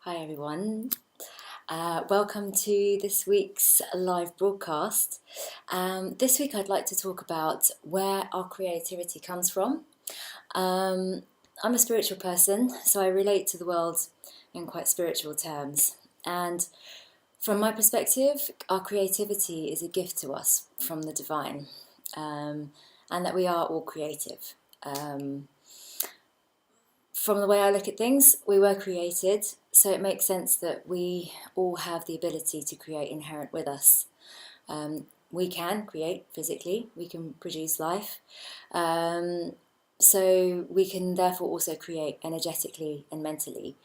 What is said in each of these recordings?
Hi everyone. Welcome to this week's live broadcast. This week I'd like to talk about where our creativity comes from. I'm a spiritual person, so I relate to the world in quite spiritual terms. And from my perspective, our creativity is a gift to us from the divine, and that we are all creative. From the way I look at things, we were created, so it makes sense that we all have the ability to create inherent with us. We can create physically, we can produce life, so we can therefore also create energetically and mentally.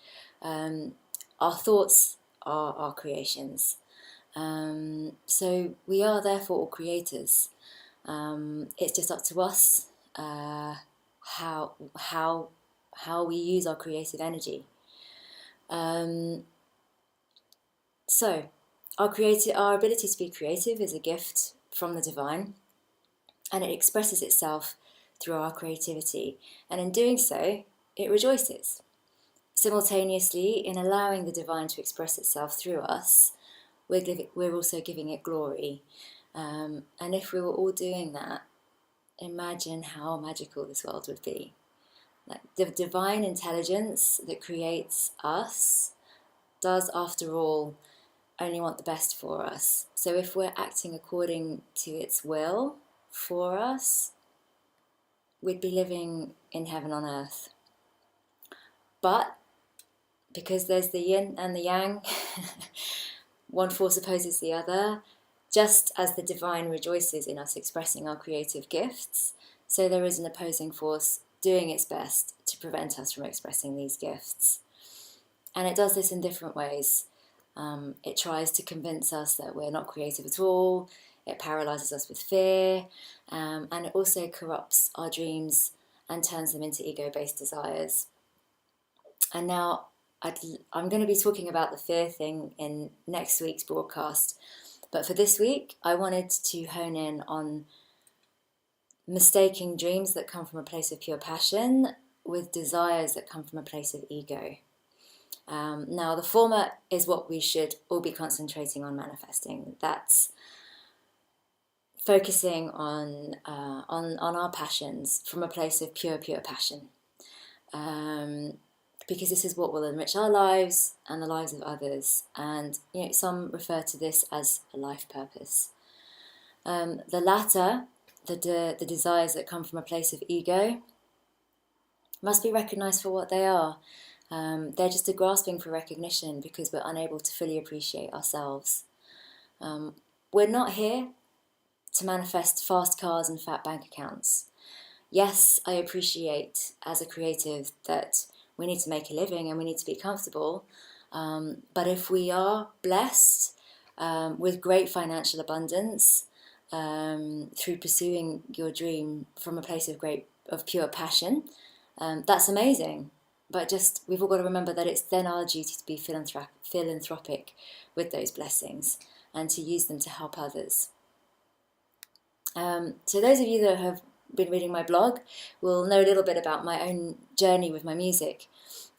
Our thoughts are our creations, so we are therefore all creators. It's just up to us how we use our creative energy. So our ability to be creative is a gift from the divine, and it expresses itself through our creativity, and in doing so it rejoices. Simultaneously, in allowing the divine to express itself through us, we're also giving it glory. And if we were all doing that, imagine how magical this world would be. Like the divine intelligence that creates us does, after all, only want the best for us. So if we're acting according to its will for us, we'd be living in heaven on earth. But because there's the yin and the yang, one force opposes the other. Just as the divine rejoices in us expressing our creative gifts, so there is an opposing force doing its best to prevent us from expressing these gifts. And it does this in different ways. It tries to convince us that we're not creative at all. It paralyzes us with fear, and it also corrupts our dreams and turns them into ego-based desires. And now I'm going to be talking about the fear thing in next week's broadcast. But for this week, I wanted to hone in on mistaking dreams that come from a place of pure passion with desires that come from a place of ego. Now, the former is what we should all be concentrating on manifesting. That's focusing on our passions from a place of pure passion. Because this is what will enrich our lives and the lives of others. And some refer to this as a life purpose. The latter, the desires that come from a place of ego, must be recognized for what they are. They're just a grasping for recognition because we're unable to fully appreciate ourselves. We're not here to manifest fast cars and fat bank accounts. Yes, I appreciate as a creative that we need to make a living and we need to be comfortable. But if we are blessed with great financial abundance through pursuing your dream from a place of pure passion, that's amazing. But we've all got to remember that it's then our duty to be philanthropic with those blessings and to use them to help others. So those of you that have been reading my blog will know a little bit about my own journey with my music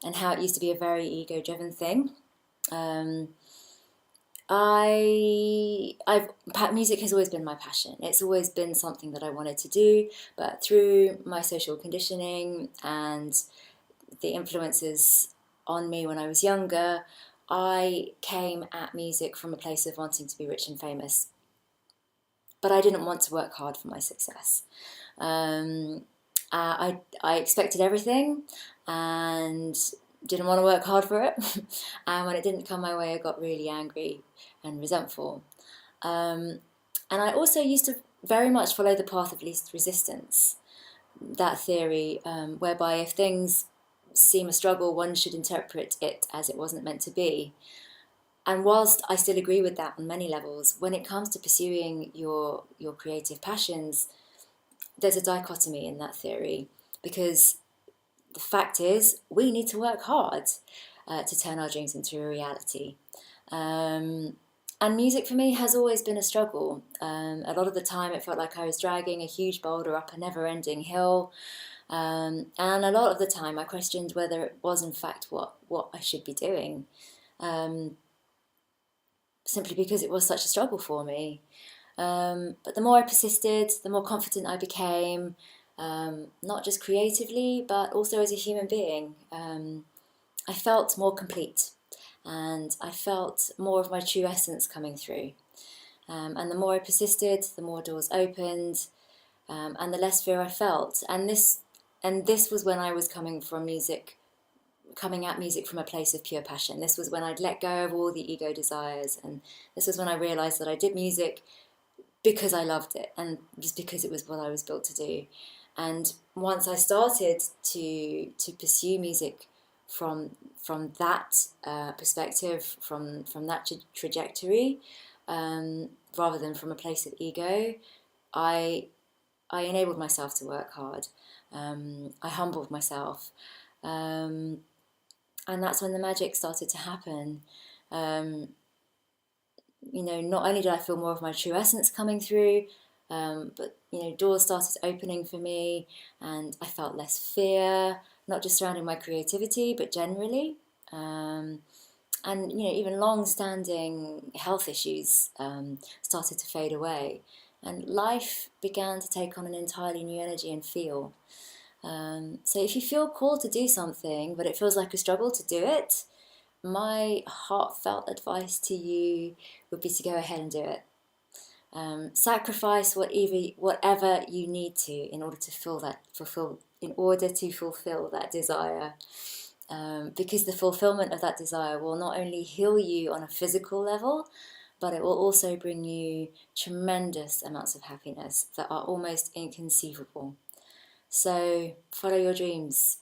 and how it used to be a very ego-driven thing. Music has always been my passion. It's always been something that I wanted to do, but through my social conditioning and the influences on me when I was younger, I came at music from a place of wanting to be rich and famous. But I didn't want to work hard for my success. I expected everything and didn't want to work hard for it. And when it didn't come my way, I got really angry and resentful. And I also used to very much follow the path of least resistance. That theory whereby if things seem a struggle, one should interpret it as it wasn't meant to be. And whilst I still agree with that on many levels, when it comes to pursuing your creative passions, there's a dichotomy in that theory, because the fact is we need to work hard to turn our dreams into a reality. And music for me has always been a struggle. A lot of the time it felt like I was dragging a huge boulder up a never-ending hill. And a lot of the time I questioned whether it was in fact what I should be doing, simply because it was such a struggle for me. But the more I persisted, the more confident I became, not just creatively, but also as a human being. I felt more complete, and I felt more of my true essence coming through. And the more I persisted, the more doors opened, and the less fear I felt. And this was when I was coming at music from a place of pure passion. This was when I'd let go of all the ego desires, and this was when I realised that I did music because I loved it, and just because it was what I was built to do. And once I started to pursue music from that perspective, from that trajectory, rather than from a place of ego, I I enabled myself to work hard. I humbled myself, um, and that's when the magic started to happen. Um, not only did I feel more of my true essence coming through, but doors started opening for me, and I felt less fear, not just surrounding my creativity, but generally. And even long-standing health issues started to fade away, and life began to take on an entirely new energy and feel. So if you feel called to do something, but it feels like a struggle to do it, my heartfelt advice to you would be to go ahead and do it. Sacrifice whatever you need to in order to fulfill that desire. Because the fulfillment of that desire will not only heal you on a physical level, but it will also bring you tremendous amounts of happiness that are almost inconceivable. So follow your dreams.